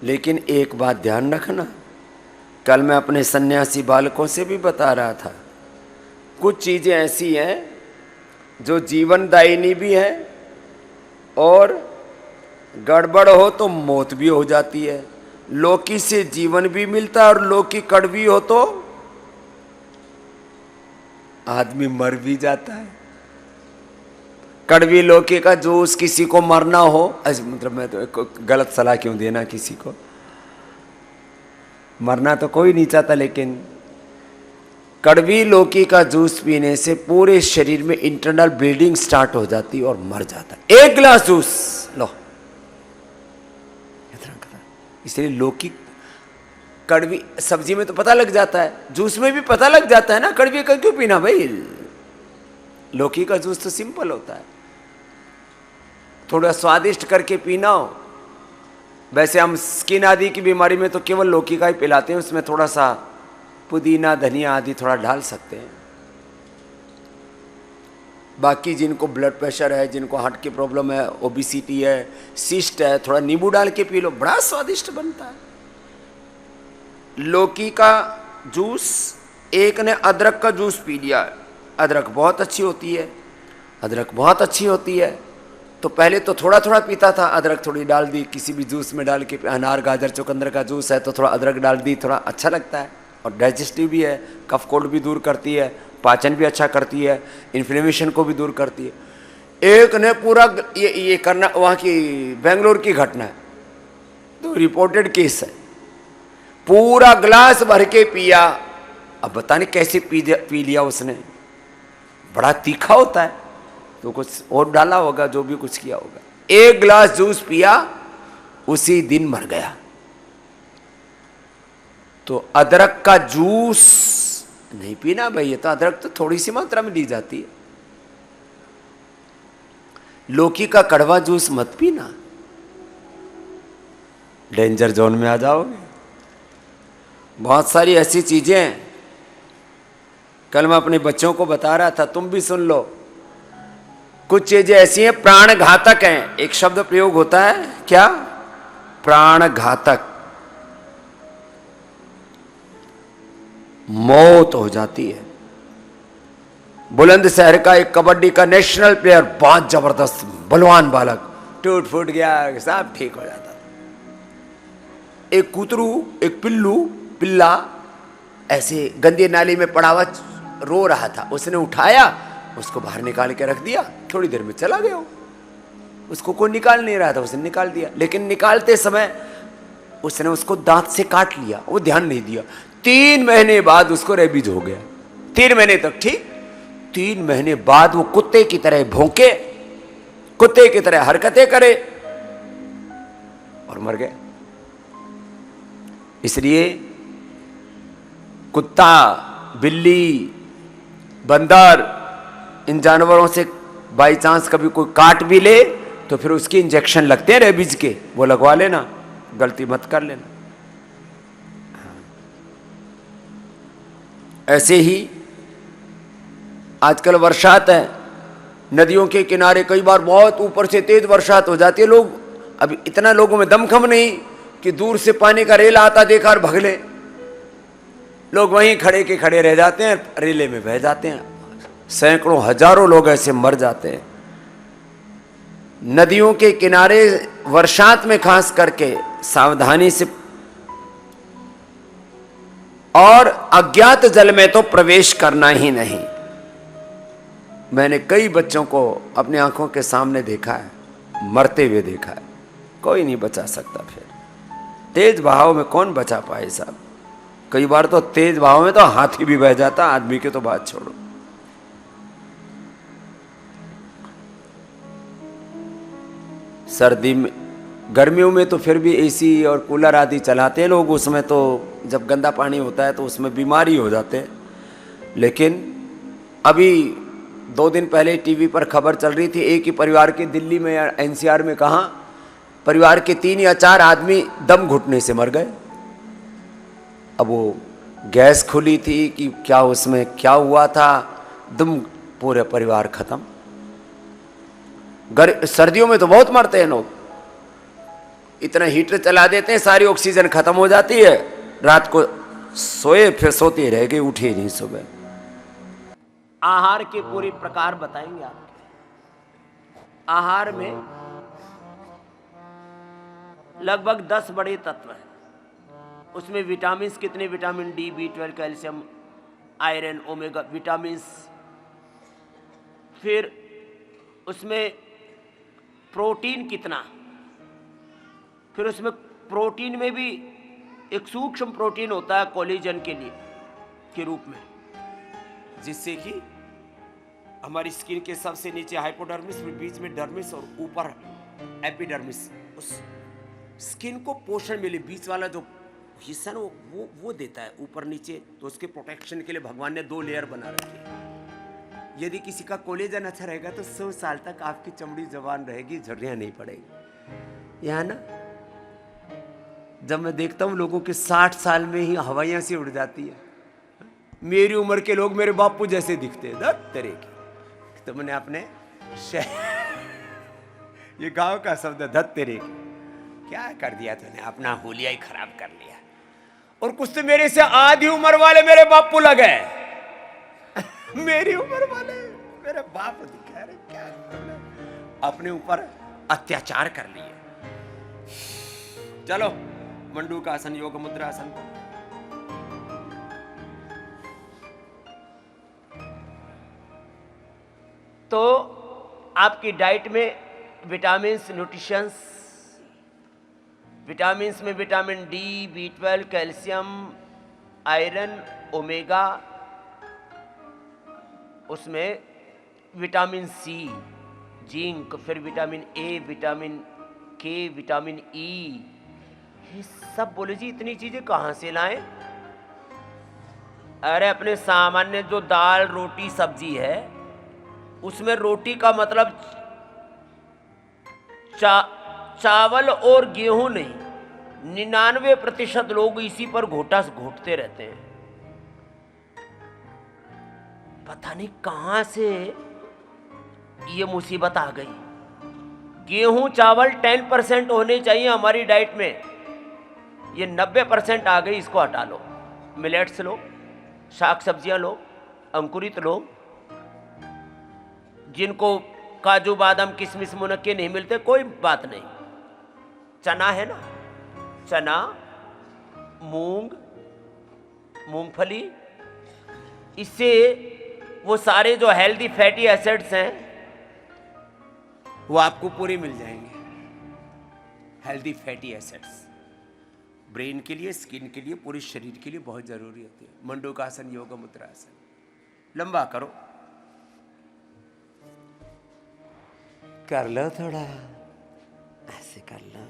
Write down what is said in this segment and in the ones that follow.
लेकिन एक बात ध्यान रखना, कल मैं अपने सन्यासी बालकों से भी बता रहा था, कुछ चीज़ें ऐसी हैं जो जीवनदायिनी भी है और गड़बड़ हो तो मौत भी हो जाती है। लौकी से जीवन भी मिलता है और लौकी कड़वी हो तो आदमी मर भी जाता है। कड़वी लौकी का जूस किसी को मरना हो, मतलब मैं तो गलत सलाह क्यों देना किसी को, मरना तो कोई नहीं चाहता, लेकिन कड़वी लौकी का जूस पीने से पूरे शरीर में इंटरनल ब्लीडिंग स्टार्ट हो जाती और मर जाता है। एक गिलास जूस लो, इसलिए लौकी कड़वी सब्जी में तो पता लग जाता है, जूस में भी पता लग जाता है ना, कड़वी का क्यों पीना भाई। लौकी का जूस तो सिंपल होता है, थोड़ा स्वादिष्ट करके पीना हो। वैसे हम स्किन आदि की बीमारी में तो केवल लौकी का ही पिलाते हैं, उसमें थोड़ा सा पुदीना धनिया आदि थोड़ा डाल सकते हैं। बाकी जिनको ब्लड प्रेशर है, जिनको हार्ट की प्रॉब्लम है, ओबिसिटी है, सिस्ट है, थोड़ा नींबू डाल के पी लो, बड़ा स्वादिष्ट बनता है। लौकी का जूस, एक ने अदरक का जूस पी लिया, अदरक बहुत अच्छी होती है, अदरक बहुत अच्छी होती है, तो पहले तो थोड़ा थोड़ा पीता था, अदरक थोड़ी डाल दी किसी भी जूस में डाल के, अनार गाजर चुकंदर का जूस है तो थोड़ा अदरक डाल दी, थोड़ा अच्छा लगता है और डाइजेस्टिव भी है, कफ कोल्ड भी दूर करती है, पाचन भी अच्छा करती है, इन्फ्लेमेशन को भी दूर करती है। एक ने पूरा ये करना, वहाँ की बेंगलोर की घटना है, तो रिपोर्टेड केस है, पूरा ग्लास भर के पिया। अब बता नहीं कैसे पी लिया उसने, बड़ा तीखा होता है तो कुछ और डाला होगा, जो भी कुछ किया होगा। एक गिलास जूस पिया, उसी दिन मर गया। तो अदरक का जूस नहीं पीना भाई, ये तो अदरक तो थोड़ी सी मात्रा में ली जाती है। लौकी का कड़वा जूस मत पीना, डेंजर जोन में आ जाओगे। बहुत सारी ऐसी चीजें हैं, कल मैं अपने बच्चों को बता रहा था, तुम भी सुन लो। कुछ चीजें ऐसी हैं प्राण घातक हैं, एक शब्द प्रयोग होता है क्या, प्राण घातक, मौत हो जाती है। बुलंदशहर का एक कबड्डी का नेशनल प्लेयर, बहुत जबरदस्त बलवान बालक, टूट फूट गया, सब ठीक हो जाता। एक कूतरू, एक पिल्ला ऐसे गंदी नाली में पड़ा हुआ रो रहा था, उसने उठाया, उसको बाहर निकाल के रख दिया, थोड़ी देर में चला गया। उसको कोई निकाल नहीं रहा था, उसने निकाल दिया, लेकिन निकालते समय उसने उसको दांत से काट लिया, वो ध्यान नहीं दिया। 3 महीने बाद उसको रेबीज हो गया। 3 महीने तक ठीक, 3 महीने बाद वो कुत्ते की तरह भौंके, कुत्ते की तरह हरकतें करे और मर गया। इसलिए कुत्ता, बिल्ली, बंदर, इन जानवरों से बाई चांस कभी कोई काट भी ले तो फिर उसके इंजेक्शन लगते हैं रेबीज के, वो लगवा लेना, गलती मत कर लेना। ऐसे ही आजकल बरसात है, नदियों के किनारे कई बार बहुत ऊपर से तेज बरसात हो जाती है, लोग अब इतना लोगों में दमखम नहीं कि दूर से पानी का रेला आता देखा और भगले, लोग वहीं खड़े के खड़े रह जाते हैं, रेले में बह जाते हैं, सैकड़ों हजारों लोग ऐसे मर जाते हैं। नदियों के किनारे बरसात में खास करके सावधानी से, और अज्ञात जल में तो प्रवेश करना ही नहीं। मैंने कई बच्चों को अपनी आंखों के सामने देखा है, मरते हुए देखा है, कोई नहीं बचा सकता। फिर तेज बहाव में कौन बचा पाए साहब, कई बार तो तेज बहाव में तो हाथी भी बह जाता, आदमी की तो बात छोड़ो। सर्दी में, गर्मियों में तो फिर भी एसी और कूलर आदि चलाते हैं लोग, उसमें तो जब गंदा पानी होता है तो उसमें बीमारी हो जाते हैं। लेकिन अभी 2 दिन पहले टीवी पर खबर चल रही थी, एक ही परिवार के दिल्ली में या एनसीआर में कहाँ परिवार के 3 या 4 आदमी दम घुटने से मर गए। अब वो गैस खुली थी कि क्या, उसमें क्या हुआ था, दम पूरे परिवार खत्म। सर्दियों में तो बहुत मरते हैं लोग, इतना हीटर चला देते हैं, सारी ऑक्सीजन खत्म हो जाती है, रात को सोए फिर सोते रह गए, उठे नहीं सुबह। आहार के पूरे प्रकार बताएंगे आपके। आहार में लगभग 10 बड़े तत्व हैं। उसमें विटामिन्स कितने, vitamin D, B12, calcium, iron, omega vitamins. फिर उसमें प्रोटीन कितना, फिर उसमें प्रोटीन में भी एक सूक्ष्म प्रोटीन होता है कोलेजन के लिए के रूप में, जिससे कि हमारी स्किन के सबसे नीचे हाइपोडर्मिस, बीच में डर्मिस और ऊपर एपिडर्मिस, उस स्किन को पोषण मिले। बीच वाला जो हिस्सा ना वो देता है ऊपर नीचे, तो उसके प्रोटेक्शन के लिए भगवान ने 2 लेयर बना रखी है। यदि किसी का कोलेजन अच्छा रहेगा तो 100 साल तक आपकी चमड़ी जवान रहेगी, झुर्रियां नहीं पड़ेगी। यहाँ ना जब मैं देखता हूँ लोगों के 60 साल में ही हवाइयाँ सी उड़ जाती है, मेरी उम्र के लोग मेरे बापू जैसे दिखते हैं, दत्त तरह के। तो मैंने अपने ये गांव का शब्द धत तेरे के, क्या कर दिया तूने, अपना हुलिया ही खराब कर लिया। और कुछ तो मेरे से आधी उम्र वाले मेरे बापू लगे मेरी उम्र वाले मेरे बाप दिखा रहे, क्या तुमने अपने ऊपर अत्याचार कर लिए। चलो मंडूक आसन, योग मुद्रा आसन। तो आपकी डाइट में विटामिन्स, न्यूट्रिशंस, विटामिन्स में vitamin D, B12, calcium, iron, omega, उसमें विटामिन सी, जिंक, फिर विटामिन ए, विटामिन के, विटामिन ई, ये सब बोले जी इतनी चीजें कहाँ से लाएं? अरे अपने सामान्य जो दाल, रोटी, सब्जी है, उसमें रोटी का मतलब चावल और गेहूं नहीं, 99% लोग इसी पर घोटते रहते हैं। पता नहीं कहां से ये मुसीबत आ गई। गेहूं चावल 10% होने चाहिए हमारी डाइट में, ये 90% आ गई, इसको हटा लो। मिलेट्स लो, शाक सब्जियां लो, अंकुरित लो, जिनको काजू बादाम किशमिश मुनक्के नहीं मिलते कोई बात नहीं, चना है ना, चना, मूंग, मूंगफली, इससे वो सारे जो हेल्दी फैटी एसिड्स हैं वो आपको पूरे मिल जाएंगे। हेल्दी फैटी एसिड्स ब्रेन के लिए, स्किन के लिए, पूरे शरीर के लिए बहुत जरूरी होती है। मंडूकासन, योग मुद्रासन। लंबा करो, कर लो थोड़ा, ऐसे कर लो।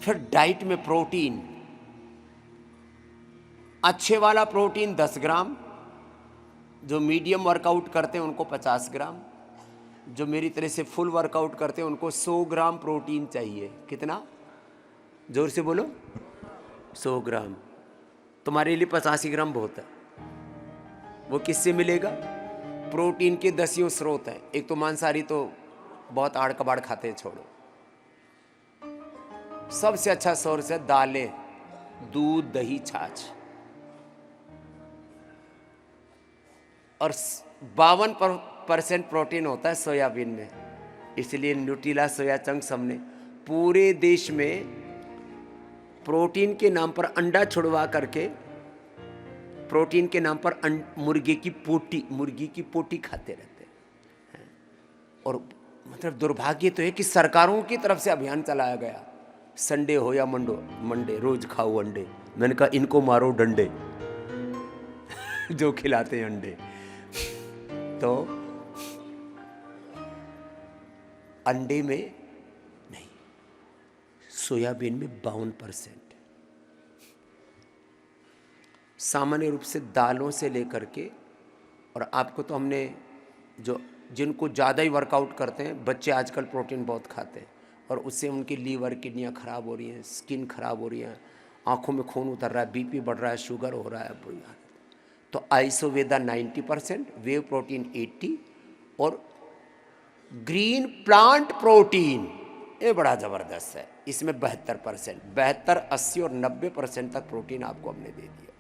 फिर डाइट में प्रोटीन, अच्छे वाला प्रोटीन 10 ग्राम, जो मीडियम वर्कआउट करते हैं उनको 50 ग्राम, जो मेरी तरह से फुल वर्कआउट करते हैं उनको 100 ग्राम प्रोटीन चाहिए। कितना? जोर से बोलो। 100 ग्राम। तुम्हारे लिए 85 ग्राम बहुत है। वो किससे मिलेगा? प्रोटीन के 10 स्रोत हैं। एक तो मांसाहारी तो बहुत आड़ कबाड़ खाते हैं, छोड़ो। सबसे अच्छा सोर्स है दालें, दूध, दही, छाछ। और 52% प्रोटीन होता है सोयाबीन में, इसलिए न्यूट्रिला, सोया चंक्स हमने पूरे देश में प्रोटीन के नाम पर अंडा छुड़वा करके, प्रोटीन के नाम पर मुर्गी की पोटी खाते रहते हैं। और मतलब दुर्भाग्य तो है कि सरकारों की तरफ से अभियान चलाया गया, संडे हो या मंडे रोज खाओ अंडे। मैंने कहा इनको मारो डंडे जो खिलाते हैं अंडे। तो अंडे में नहीं, सोयाबीन में 52%। सामान्य रूप से दालों से लेकर के, और आपको तो हमने जो जिनको ज़्यादा ही वर्कआउट करते हैं, बच्चे आजकल प्रोटीन बहुत खाते हैं और उससे उनकी लीवर, किडनियाँ खराब हो रही हैं, स्किन खराब हो रही है, आँखों में खून उतर रहा है, बीपी बढ़ रहा है, शुगर हो रहा है, बुरी हालत। तो आइसोवेदा 90%, वेव प्रोटीन 80 और ग्रीन प्लांट प्रोटीन ये बड़ा ज़बरदस्त है। इसमें 72%, 72, 80 और 90% तक प्रोटीन आपको हमने दे दिया।